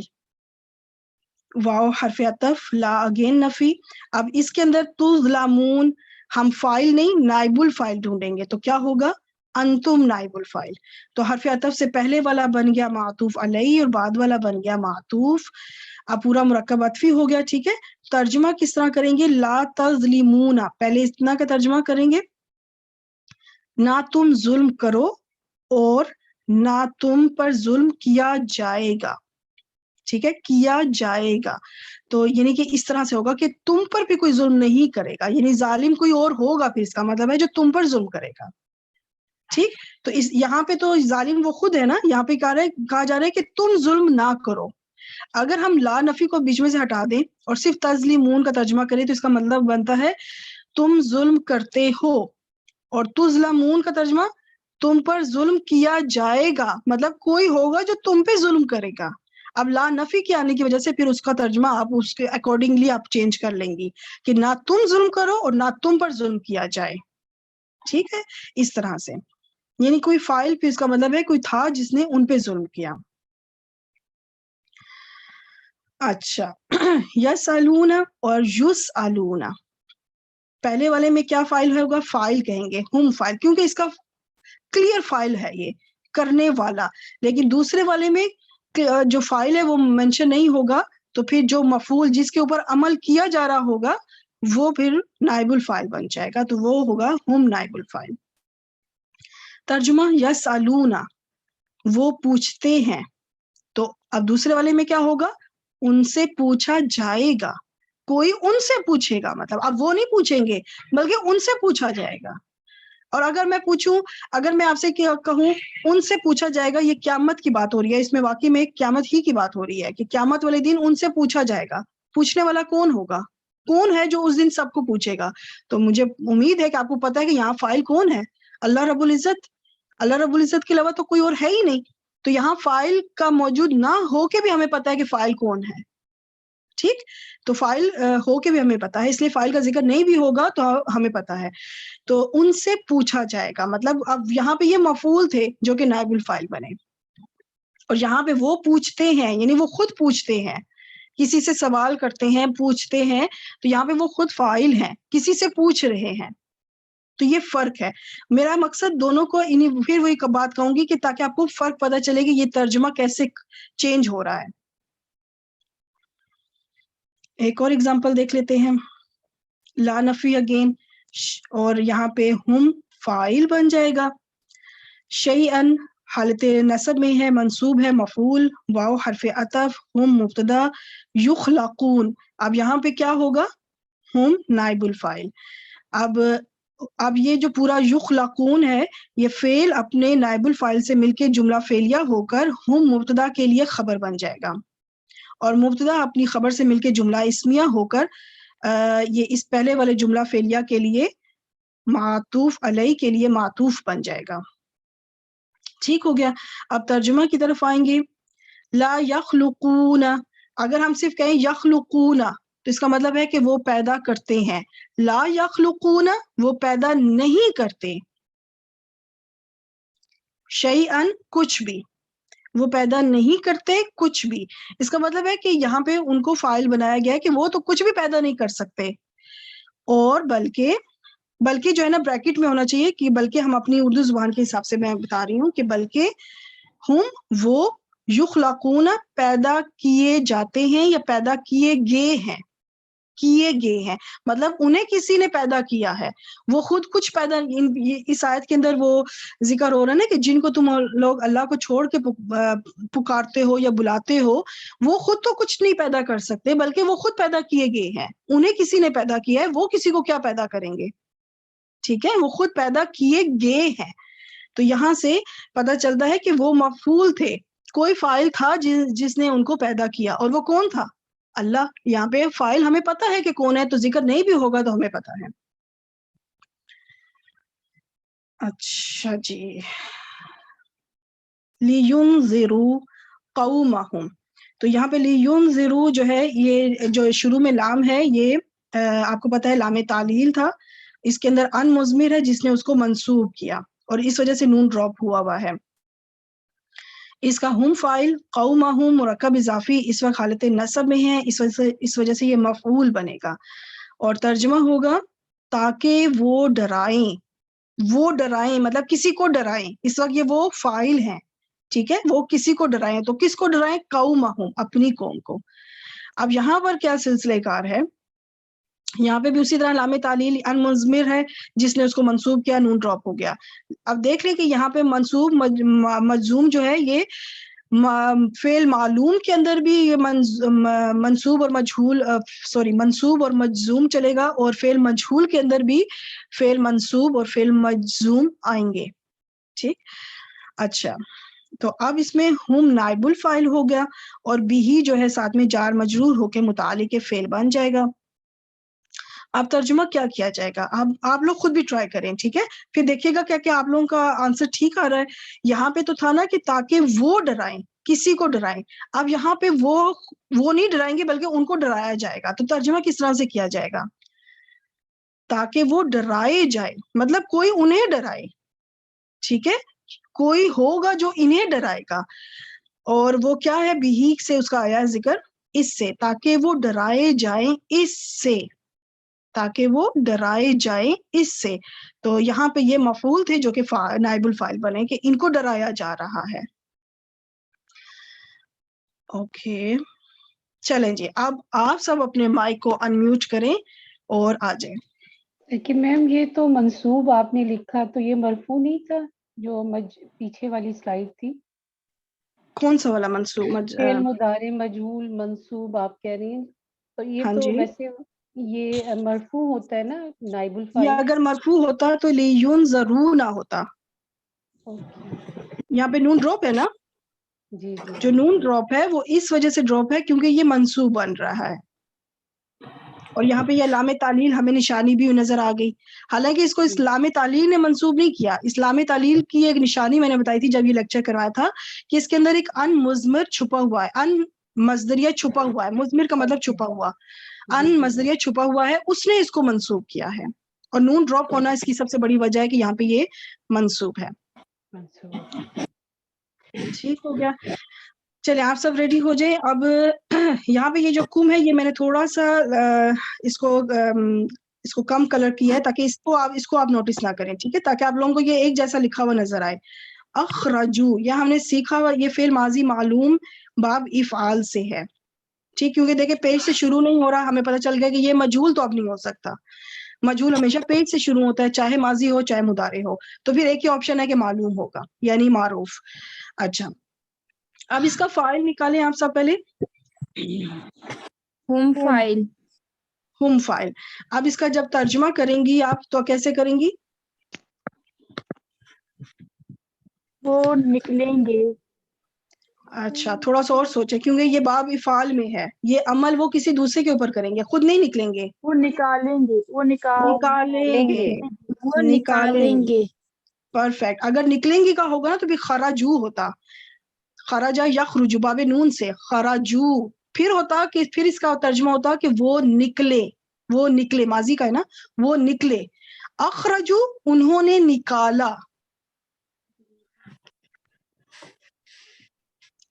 واو حرف عطف, لا اگین نفی. اب اس کے اندر تظلمون, ہم فائل نہیں نائب الفائل ڈھونڈیں گے, تو کیا ہوگا, انتم نائب الفائل. تو حرف عطف سے پہلے والا بن گیا معطوف علیہ اور بعد والا بن گیا معطوف. اب پورا مرکب عطفی ہو گیا. ٹھیک ہے, ترجمہ کس طرح کریں گے, لا تظلمون, پہلے اتنا کا ترجمہ کریں گے, نہ تم ظلم کرو اور نہ تم پر ظلم کیا جائے گا. ٹھیک ہے, کیا جائے گا, تو یعنی کہ اس طرح سے ہوگا کہ تم پر بھی کوئی ظلم نہیں کرے گا, یعنی ظالم کوئی اور ہوگا, پھر اس کا مطلب ہے جو تم پر ظلم کرے گا. ٹھیک, تو یہاں پہ تو ظالم وہ خود ہے نا, یہاں پہ کہا جا رہا ہے کہ تم ظلم نہ کرو. اگر ہم لا نفی کو بیچ میں سے ہٹا دیں اور صرف تظلمون کا ترجمہ کریں تو اس کا مطلب بنتا ہے تم ظلم کرتے ہو, اور تظلمون کا ترجمہ تم پر ظلم کیا جائے گا, مطلب کوئی ہوگا جو تم پہ ظلم کرے گا. اب لا نفی کے آنے کی وجہ سے پھر اس کا ترجمہ آپ اس کے اکارڈنگلی آپ چینج کر لیں گی کہ نہ تم ظلم کرو اور نہ تم پر ظلم کیا جائے. ٹھیک ہے, اس طرح سے, یعنی کوئی فائل, پھر اس کا مطلب ہے کوئی تھا جس نے ان پہ ظلم کیا. اچھا, یسالون اور یسالون, پہلے والے میں کیا فائل ہوگا, فائل کہیں گے, ہم فائل, کیونکہ اس کا کلیئر فائل ہے یہ کرنے والا. لیکن دوسرے والے میں جو فائل ہے وہ مینشن نہیں ہوگا, تو پھر جو مفعول جس کے اوپر عمل کیا جا رہا ہوگا وہ پھر نائب الفائل بن جائے گا, تو وہ ہوگا ہم نائب الفائل. ترجمہ یسالون, وہ پوچھتے ہیں, تو اب دوسرے والے میں کیا ہوگا, ان سے پوچھا جائے گا, کوئی ان سے پوچھے گا, مطلب اب وہ نہیں پوچھیں گے بلکہ ان سے پوچھا جائے گا. اور اگر میں پوچھوں, اگر میں آپ سے کہوں ان سے پوچھا جائے گا, یہ قیامت کی بات ہو رہی ہے, اس میں واقعی میں قیامت ہی کی بات ہو رہی ہے کہ قیامت والے دن ان سے پوچھا جائے گا. پوچھنے والا کون ہوگا, کون ہے جو اس دن سب کو پوچھے گا؟ تو مجھے امید ہے کہ آپ کو پتا ہے کہ یہاں فائل کون ہے, اللہ رب العزت. اللہ رب العزت کے علاوہ تو کوئی اور ہے ہی نہیں, تو یہاں فائل کا موجود نہ ہو کے بھی ہمیں پتا ہے کہ فائل کون ہے. ٹھیک, تو فائل ہو کے بھی ہمیں پتا ہے, اس لیے فائل کا ذکر نہیں بھی ہوگا تو ہمیں پتا ہے. تو ان سے پوچھا جائے گا, مطلب اب یہاں پہ یہ مفعول تھے جو کہ نائب الفائل بنے, اور یہاں پہ وہ پوچھتے ہیں یعنی وہ خود پوچھتے ہیں, کسی سے سوال کرتے ہیں, پوچھتے ہیں, تو یہاں پہ وہ خود فاعل ہیں, کسی سے پوچھ رہے ہیں. تو یہ فرق ہے. میرا مقصد دونوں کو پھر وہی بات کہوں گی کہ تاکہ آپ کو فرق پتہ چلے کہ یہ ترجمہ کیسے چینج ہو رہا ہے. ایک اور اگزامپل دیکھ لیتے ہیں, لا نفی اگین, اور یہاں پہ ہم فاعل بن جائے گا, شیئن حالت نصب میں ہے, منصوب ہے, مفعول, واو حرف عطف, ہم مبتدا, یخلقون. اب یہاں پہ کیا ہوگا, ہم نائب الفاعل. اب یہ جو پورا یخلقون ہے, یہ فعل اپنے نائب الفاعل سے مل کے جملہ فعلیہ ہو کر ہم مبتدا کے لیے خبر بن جائے گا, اور مبتدا اپنی خبر سے مل کے جملہ اسمیہ ہو کر یہ اس پہلے والے جملہ فعلیہ کے لیے معطوف علیہ کے لیے معطوف بن جائے گا. ٹھیک ہو گیا. اب ترجمہ کی طرف آئیں گے, لا یخلقون, اگر ہم صرف کہیں یخلقون تو اس کا مطلب ہے کہ وہ پیدا کرتے ہیں. لا یخلقون, وہ پیدا نہیں کرتے. شیئن, کچھ بھی, وہ پیدا نہیں کرتے کچھ بھی. اس کا مطلب ہے کہ یہاں پہ ان کو فاعل بنایا گیا ہے کہ وہ تو کچھ بھی پیدا نہیں کر سکتے, اور بلکہ جو ہے نا بریکٹ میں ہونا چاہیے کہ بلکہ ہم اپنی اردو زبان کے حساب سے میں بتا رہی ہوں کہ بلکہ ہم وہ یخلقون پیدا کیے جاتے ہیں یا پیدا کیے گئے ہیں, مطلب انہیں کسی نے پیدا کیا ہے, وہ خود کچھ پیدا. اس آیت کے اندر وہ ذکر ہو رہا ہے نا کہ جن کو تم لوگ اللہ کو چھوڑ کے پکارتے ہو یا بلاتے ہو, وہ خود تو کچھ نہیں پیدا کر سکتے بلکہ وہ خود پیدا کیے گئے ہیں, انہیں کسی نے پیدا کیا ہے, وہ کسی کو کیا پیدا کریں گے. ٹھیک ہے, وہ خود پیدا کیے گئے ہیں. تو یہاں سے پتہ چلتا ہے کہ وہ مفعول تھے, کوئی فاعل تھا جس نے ان کو پیدا کیا, اور وہ کون تھا, اللہ. یہاں پہ فاعل ہمیں پتہ ہے کہ کون ہے, تو ذکر نہیں بھی ہوگا تو ہمیں پتہ ہے. اچھا جی، لِيُنذِرُوا قَوْمَهُم، تو یہاں پہ لِيُنذِرُوا جو ہے یہ جو شروع میں لام ہے یہ آپ کو پتا ہے لام تعلیل تھا، اس کے اندر ان مضمر ہے جس نے اس کو منصوب کیا اور اس وجہ سے نون ڈراپ ہوا ہے. اس کا ہم فائل قومہم مرکب اضافی اس وقت حالت نصب میں ہے، اس وجہ سے یہ مفعول بنے گا اور ترجمہ ہوگا تاکہ وہ ڈرائیں. وہ ڈرائیں مطلب کسی کو ڈرائیں، اس وقت یہ وہ فاعل ہیں، ٹھیک ہے، وہ کسی کو ڈرائیں، تو کس کو ڈرائیں؟ قومہم، اپنی قوم کو. اب یہاں پر کیا سلسلہ کار ہے، یہاں پہ بھی اسی طرح لام تعلیل ان مضمر ہے جس نے اس کو منصوب کیا، نون ڈراپ ہو گیا. اب دیکھ لیں کہ یہاں پہ منصوب مجزوم جو ہے یہ فعل معلوم کے اندر بھی یہ منصوب اور مجہول منصوب اور مجزوم چلے گا، اور فعل مجہول کے اندر بھی فعل منصوب اور فعل مجزوم آئیں گے. ٹھیک، اچھا تو اب اس میں ہم نائب الفاعل ہو گیا اور بھی جو ہے ساتھ میں جار مجرور ہو کے متعلق فعل بن جائے گا. اب ترجمہ کیا کیا جائے گا، اب آپ لوگ خود بھی ٹرائی کریں، ٹھیک ہے، پھر دیکھیے گا کیا کیا آپ لوگوں کا آنسر ٹھیک آ رہا ہے. یہاں پہ تو تھا نا کہ تاکہ وہ ڈرائیں، کسی کو ڈرائیں، اب یہاں پہ وہ نہیں ڈرائیں گے بلکہ ان کو ڈرایا جائے گا. تو ترجمہ کس طرح سے کیا جائے گا؟ تاکہ وہ ڈرائے جائے مطلب کوئی انہیں ڈرائے، ٹھیک ہے، کوئی ہوگا جو انہیں ڈرائے گا، اور وہ کیا ہے، بھی سے اس کا آیا ہے ذکر، اس سے، تاکہ وہ ڈرائے جائیں اس سے، تاکہ وہ ڈرائے جائیں اس سے. تو یہاں پہ یہ مفعول تھے جو کہ نائب الفاعل بنے کہ ان کو ڈرایا جا رہا ہے. اوکے چلیں جی، اب آپ سب اپنے مائک کو انمیوٹ کریں اور آ جائیں. لیکن میم یہ تو منصوب آپ نے لکھا تو یہ مرفوع نہیں تھا جو پیچھے والی سلائڈ تھی؟ کون سا والا منصوب؟ فعل مضارع مجہول منصوب آپ کہہ رہی ہیں، تو یہ ہاں تو جی، ویسے یہ مرفوع ہوتا ہے نا نائب یا الفاعل. اگر مرفوع ہوتا تو لِيُنذَرُوا نہ ہوتا. یہاں پہ نون ڈراپ ہے نا، جی جی جو نون ڈراپ ہے وہ اس وجہ سے ڈراپ ہے کیونکہ یہ منصوب بن رہا ہے، اور یہاں پہ یہ علامہ تعلیل ہمیں نشانی بھی نظر آ گئی. حالانکہ اس کو اسلام تعلیل نے منصوب نہیں کیا، اسلام تعلیل کی ایک نشانی میں نے بتائی تھی جب یہ لیکچر کروایا تھا کہ اس کے اندر ایک ان مضمر چھپا ہوا ہے، ان مصدریہ چھپا ہوا ہے، مضمر کا مطلب چھپا ہوا، ان مصدریہ چھپا ہوا ہے، اس نے اس کو منصوب کیا ہے، اور نون ڈراپ ہونا اس کی سب سے بڑی وجہ ہے کہ یہاں پہ یہ منصوب ہے. ٹھیک ہو گیا، چلے آپ سب ریڈی ہو جائیں. اب یہاں پہ یہ جو کم ہے یہ میں نے تھوڑا سا اس کو کم کلر کیا ہے تاکہ اس کو آپ نوٹس نہ کریں، ٹھیک ہے، تاکہ آپ لوگوں کو یہ ایک جیسا لکھا ہوا نظر آئے. اخرجو یہ ہم نے سیکھا ہوا، یہ فعل ماضی معلوم باب افعال سے ہے، ٹھیک، کیونکہ دیکھیں پیج سے شروع نہیں ہو رہا، ہمیں پتہ چل گیا کہ یہ مجہول تو اب نہیں ہو سکتا، مجہول ہمیشہ پیج سے شروع ہوتا ہے چاہے ماضی ہو چاہے مضارع ہو، تو پھر ایک ہی آپشن ہے کہ معلوم ہوگا یعنی معروف. اچھا اب اس کا فائل نکالیں آپ سب پہلے، ہوم فائل. Home file. اب اس کا جب ترجمہ کریں گی آپ تو کیسے کریں گی؟ وہ نکلیں گے. اچھا تھوڑا سا اور سوچیں کیونکہ یہ باب افعال میں ہے، یہ عمل وہ کسی دوسرے کے اوپر کریں گے، خود نہیں نکلیں گے. وہ نکالیں گے. وہ نکالیں گے، وہ نکالیں گے. پرفیکٹ. اگر نکلیں گے کا ہوگا نا تو پھر خرجو ہوتا، خرجا یخرج باب نون سے خرجو، پھر ہوتا کہ پھر اس کا ترجمہ ہوتا کہ وہ نکلے، وہ نکلے، ماضی کا ہے نا، وہ نکلے. اخرجو انہوں نے نکالا،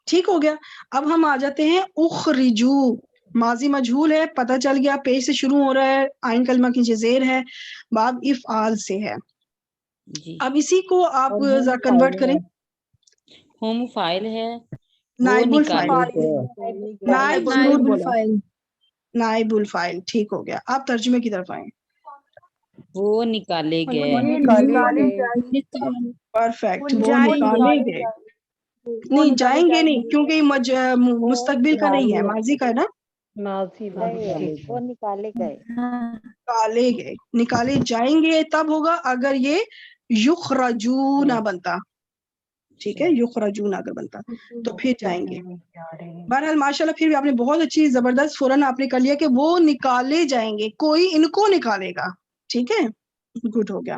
ٹھیک ہو گیا. اب ہم آ جاتے ہیں اخرجو، ماضی مجہول ہے، پتہ چل گیا پیش سے شروع ہو رہا ہے، عین کلمہ کی زیر ہے، باب افعال سے ہے. جی اب اسی کو آپ اور ہوم ذرا فائل کنورٹ کریں. ہے، ہوم فائل ہے، وہ نائب الفاعل، نکالے گئے. نائب ضرور نائب بولا، الفاعل. نائب الفاعل، ٹھیک ہو گیا. آپ ترجمے کی طرف آئیں. وہ نکالے گئے. نکالے پرفیکٹ، وہ جائیں نکالے گئے. نہیں جائیں گے نہیں کیونکہ یہ مستقبل کا نہیں ہے، ماضی کا ہے نا. ماضی وہ نکالے گئے. نکالے گئے، نکالے جائیں گے تب ہوگا اگر یہ یخرجون بنتا، ٹھیک ہے، یخرجون اگر بنتا تو پھر جائیں گے. بہرحال ماشاءاللہ پھر بھی آپ نے بہت اچھی زبردست فوراً آپ نے کر لیا کہ وہ نکالے جائیں گے، کوئی ان کو نکالے گا، ٹھیک ہے، گڈ ہو گیا.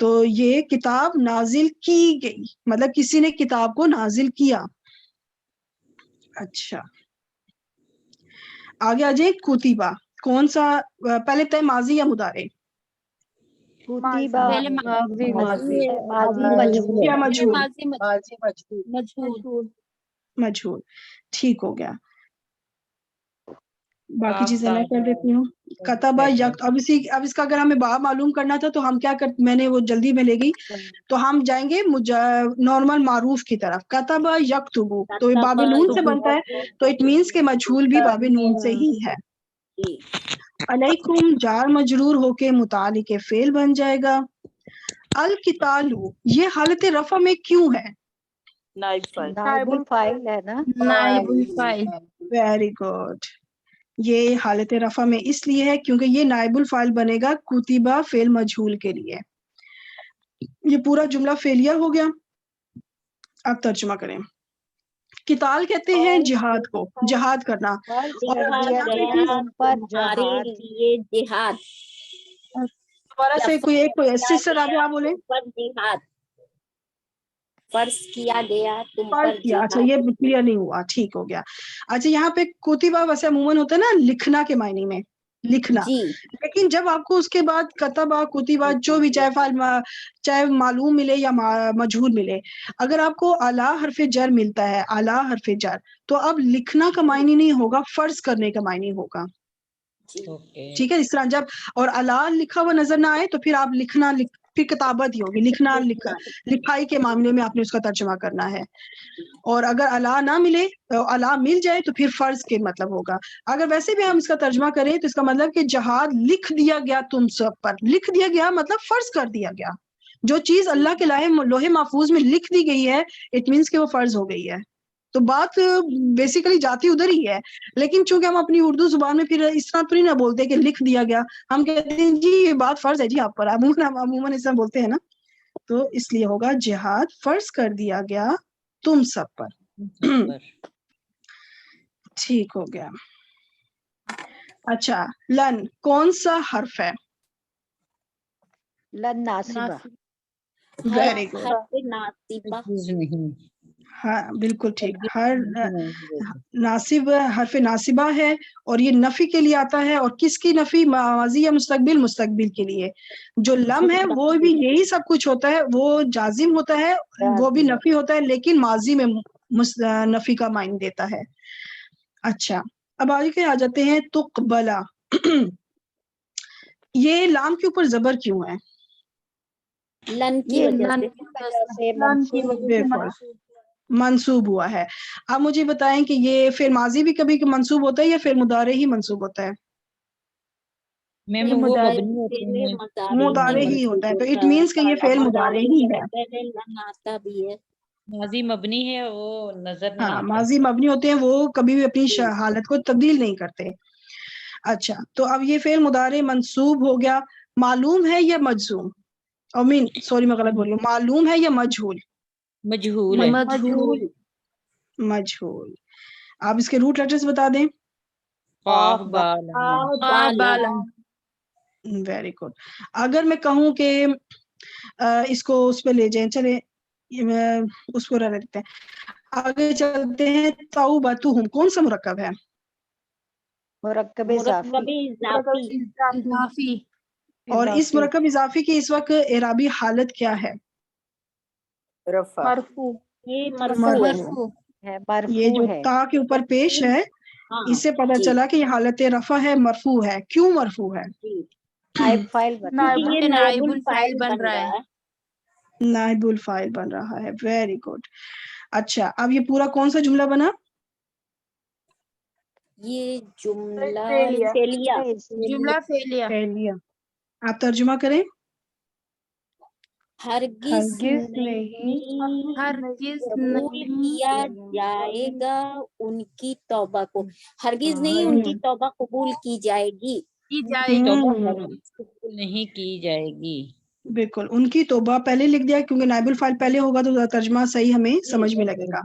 تو یہ کتاب نازل کی گئی، مطلب کسی نے کتاب کو نازل کیا. اچھا آگے آ جائیں. کتبہ کون سا پہلے طے ماضی یا مضارع کتبہ پہلے ماضی ماضی یا مجھول؟ ماضی ماضی مجھول. مجھول. مجھول. ٹھیک ہو گیا. باقی کاف چیزیں میں دال کر دیتی ہوں. کتبہ یک، اب اس کا اگر ہمیں باب معلوم کرنا تھا تو ہم کیا میں نے وہ جلدی میں لے گئی، تو ہم جائیں گے نارمل معروف کی طرف. کتبہ یکتبو تو یہ باب نون سے بنتا ہے، تو اٹ مینس کہ مجھول بھی باب نون سے ہی ہے. علیکم جار مجرور ہو کے متعلق فعل بن جائے گا. القتالو یہ حالت رفع میں کیوں ہے؟ نائب الفاعل ہے نا. نائب الفاعل. Very good. یہ حالت رفع میں اس لیے ہے کیونکہ یہ نائب الفاعل بنے گا کتبہ فعل مجہول کے لیے. یہ پورا جملہ فعلیہ ہو گیا. اب ترجمہ کریں. قتال کہتے ہیں جہاد کو، جہاد کرنا. فرض اور کر دیا گیا ان پر جہاد. جہاد. دوبارہ سے کوئی سسٹر آگے آپ بولیں. جہاد فرض کیا گیا تم پر فرض کیا. اچھا یہ کلیئر نہیں ہوا، ٹھیک ہو گیا. اچھا یہاں پہ کتبہ ویسے عموماً ہوتا ہے نا لکھنا کے معنی میں، لکھنا. جی لیکن جب آپ کو اس کے بعد کتبہ کتبہ جو بھی چاہے معلوم ملے یا مجہول ملے، اگر آپ کو اعلیٰ حرف جر ملتا ہے، اعلیٰ حرف جر، تو اب لکھنا کا معنی نہیں ہوگا، فرض کرنے کا معنی ہوگا. ٹھیک ہے. اس طرح جب اور اعلیٰ لکھا ہوا نظر نہ آئے تو پھر آپ لکھنا پھر کتابت ہی ہوگی. لکھنا لکھائی کے معاملے میں آپ نے اس کا ترجمہ کرنا ہے. اور اگر اعلیٰ نہ ملے، اعلیٰ مل جائے تو پھر فرض کے مطلب ہوگا. اگر ویسے بھی ہم اس کا ترجمہ کریں تو اس کا مطلب کہ جہاد لکھ دیا گیا تم سب پر. لکھ دیا گیا مطلب فرض کر دیا گیا. جو چیز اللہ کے لوح محفوظ میں لکھ دی گئی ہے اٹ مینس کہ وہ فرض ہو گئی ہے. تو بات بیسیکلی جاتی ادھر ہی ہے. لیکن چونکہ ہم اپنی اردو زبان میں پھر اس طرح تو نہیں نہ بولتے کہ لکھ دیا گیا، ہم کہتے ہیں جی یہ بات فرض ہے جی آپ پر. عموماً اس طرح بولتے ہیں نا، تو اس لیے ہوگا جہاد فرض کر دیا گیا تم سب پر. ٹھیک ہو گیا. اچھا لن کون سا حرف ہے؟ لن ناصبہ. Very good. ناصبہ. ہاں بالکل ٹھیک. ہر ناصب حرف ناصبہ ہے اور یہ نفی کے لیے آتا ہے. اور کس کی نفی؟ ماضی یا مستقبل؟ مستقبل کے لیے. جو لم ہے وہ بھی یہی سب کچھ ہوتا ہے، وہ جازم ہوتا ہے، وہ بھی نفی ہوتا ہے، لیکن ماضی میں نفی کا معنی دیتا ہے. اچھا اب آگے کے آ جاتے ہیں. تقبلا یہ لام کے اوپر زبر کیوں ہے؟ لن کی یہ وجہ سے منصوب بالکل منصوب ہوا ہے. آپ مجھے بتائیں کہ یہ فعل ماضی بھی کبھی منصوب ہوتا ہے یا فعل مضارع ہی منصوب ہوتا ہے؟ میم وہ مبنی ہوتے ہیں، مضارع ہی ہوتا ہے. تو اٹ مینس کہ یہ فعل مضارع ہی ہے. آتا بھی ہے. ماضی مبنی ہے وہ نظر نہیں ہاں آتا. ماضی مبنی ہوتے ہیں، وہ کبھی بھی اپنی حالت کو تبدیل نہیں کرتے. اچھا تو اب یہ فعل مضارع منصوب ہو گیا. معلوم ہے یا مجزوم؟ سوری میں غلط بول رہی ہوں. معلوم ہے یا مجہول؟ مجہول ہے. مجہول. آپ اس کے روٹ لیٹرز بتا دیں. قاف با لام. Very good. اگر میں کہوں کہ اس کو اس پہ لے جائیں، چلے اس کو رہ لیتے ہیں. آگے چلتے ہیں. توبتہم کون سا مرکب ہے؟ مرکب اضافی. اضافی. اور اس مرکب اضافی کی اس وقت اعرابی حالت کیا ہے؟ رفع. مرفوع. مرفوع. یہ جو ہے. تا کے اوپر پیش ہے اس سے پتہ چلا کہ یہ حالت رفع ہے، مرفوع ہے. کیوں مرفوع ہے؟ نائب فاعل بنا. یہ نائب الفاعل بن رہا ہے. نائب الفاعل بن رہا ہے. Very good. اچھا اب یہ پورا کون سا جملہ بنا؟ یہ جملہ فعلیہ. جملہ فعلیہ. فعلیہ. آپ ترجمہ کریں. ہرگز نہیں قبول کیا جائے گا ان کی توبہ کو. ہرگز نہیں ان کی توبہ قبول کی جائے گی. قبول نہیں کی جائے گی. بالکل. ان کی توبہ پہلے لکھ دیا کیونکہ نائب الفاعل پہلے ہوگا تو ترجمہ صحیح ہمیں سمجھ میں لگے گا.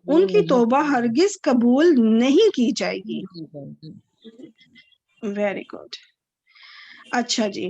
ان کی توبہ ہرگز قبول نہیں کی جائے گی. Very good. اچھا جی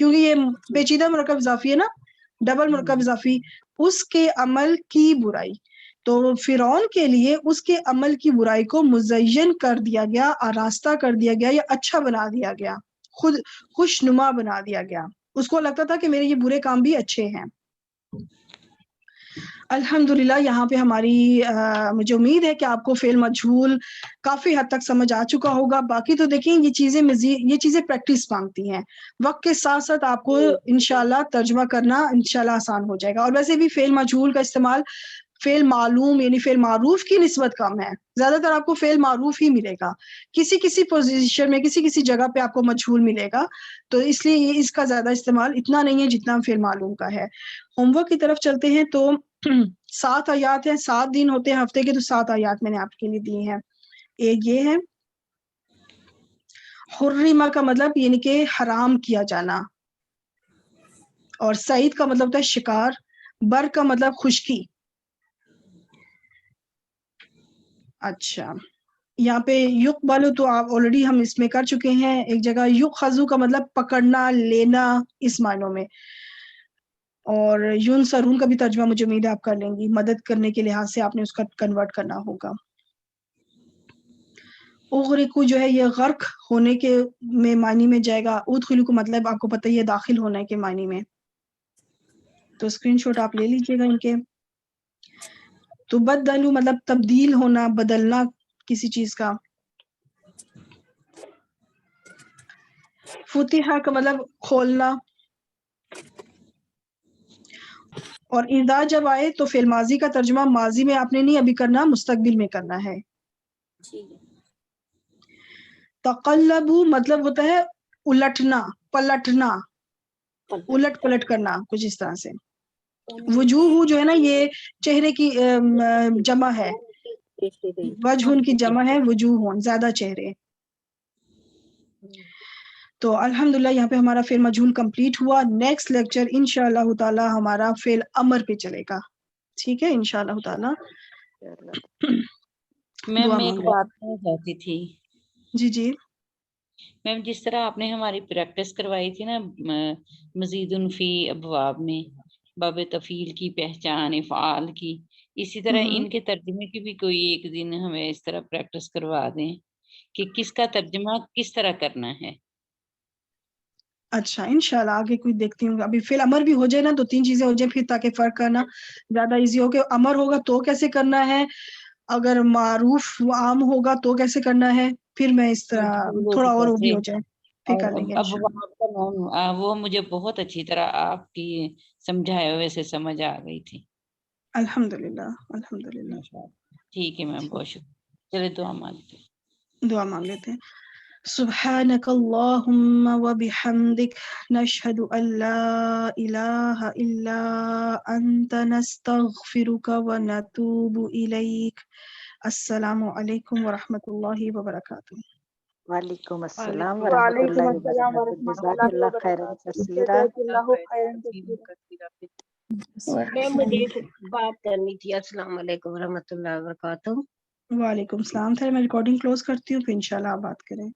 کیونکہ یہ پیچیدہ مرکب اضافی ہے نا، ڈبل مرکب اضافی، اس کے عمل کی برائی. تو فرعون کے لیے اس کے عمل کی برائی کو مزین کر دیا گیا، آراستہ کر دیا گیا، یا اچھا بنا دیا گیا، خود خوشنما بنا دیا گیا. اس کو لگتا تھا کہ میرے یہ برے کام بھی اچھے ہیں. الحمدللہ یہاں پہ ہماری مجھے امید ہے کہ آپ کو فعل مجہول کافی حد تک سمجھ آ چکا ہوگا. باقی تو دیکھیں یہ چیزیں پریکٹس مانگتی ہیں، وقت کے ساتھ ساتھ آپ کو انشاءاللہ ترجمہ کرنا انشاءاللہ آسان ہو جائے گا. اور ویسے بھی فعل مجہول کا استعمال فعل معلوم یعنی فعل معروف کی نسبت کم ہے، زیادہ تر آپ کو فعل معروف ہی ملے گا. کسی پوزیشن میں کسی جگہ پہ آپ کو مجہول ملے گا، تو اس لیے اس کا زیادہ استعمال اتنا نہیں ہے جتنا فعل معلوم کا ہے. ہوم ورک کی طرف چلتے ہیں. تو 7 آیات ہیں، 7 دن ہوتے ہیں ہفتے کے، تو 7 آیات میں نے آپ کے لیے دی ہیں. ایک یہ ہے حرمہ کا مطلب یعنی کہ حرام کیا جانا، اور سعید کا مطلب ہوتا ہے شکار، بر کا مطلب خشکی. اچھا یہاں پہ یقبلو تو آپ آلریڈی ہم اس میں کر چکے ہیں. ایک جگہ یؤخذو کا مطلب پکڑنا، لینا، اس معنوں میں. اور یون سرون کا بھی ترجمہ مجھے امید ہے آپ کر لیں گی، مدد کرنے کے لحاظ سے آپ نے اس کا کنورٹ کرنا ہوگا. اغرقو جو ہے یہ غرق ہونے کے میں معنی میں جائے گا. ادخلو کو مطلب آپ کو پتہ ہی ہے داخل ہونے کے معنی میں. تو اسکرین شاٹ آپ لے لیجئے گا ان کے. تو بدلو مطلب تبدیل ہونا، بدلنا کسی چیز کا. فتحہ کا مطلب کھولنا. اور اذا جب آئے تو فعل ماضی کا ترجمہ ماضی میں آپ نے نہیں ابھی کرنا، مستقبل میں کرنا ہے. تقلبو مطلب ہوتا ہے الٹنا، پلٹنا، الٹ پلٹ کرنا کچھ اس طرح سے. وجوہ جو ہے نا یہ چہرے کی جمع ہے، وجہن کی جمع ہے، وجوہن زیادہ چہرے. تو الحمدللہ یہاں پہ ہمارا فعل مجہول کمپلیٹ ہوا. نیکسٹ لیکچر انشاءاللہ تعالی ہمارا فعل امر پہ چلے گا. ٹھیک ہے انشاءاللہ تعالی. میم میں ایک بات کہنا چاہتی تھی. جی میم جس طرح آپ نے ہماری پریکٹس کروائی تھی نا مزید فی ابواب میں، باب تفعیل کی پہچان، افعال کی، اسی طرح ان کے ترجمے کی بھی کوئی ایک دن ہمیں اس طرح پریکٹس کروا دیں کہ کس کا ترجمہ کس طرح کرنا ہے. اچھا انشاءاللہ آگے کوئی دیکھتی ہوں. ابھی فعل امر بھی ہو جائے نا، 2-3 چیزیں ہو جائیں پھر تاکہ فرق کرنا زیادہ ایزی ہو. کہ امر ہوگا تو کیسے کرنا ہے، اگر معروف عام ہوگا تو کیسے کرنا ہے، پھر میں اس طرح تھوڑا اور وہ بھی ہو جائے پھر کر لیں گے انشاءاللہ. وہ مجھے بہت اچھی طرح آپ کی سمجھائے ہوئے سے سمجھ آ گئی تھی. الحمدللہ الحمدللہ. ٹھیک ہے میم، بہت شکریہ. چلے دعا مانگتے ہیں. دعا مانگ لیتے ہیں. سبحانک اللہم وبحمدک نشہد ان لا الہ الا انت نستغفرک ونتوب الیک. السلام علیکم ورحمۃ اللہ وبرکاتہ. وعلیکم السلام ورحمۃ اللہ وبرکاتہ. جزاک اللہ خیرا کثیرا. میم مجھے ایک بات کرنی تھی. السلام علیکم ورحمۃ اللہ وبرکاتہ. وعلیکم السلام. میں ریکارڈنگ کلوز کرتی ہوں پھر انشاءاللہ آپ بات کریں.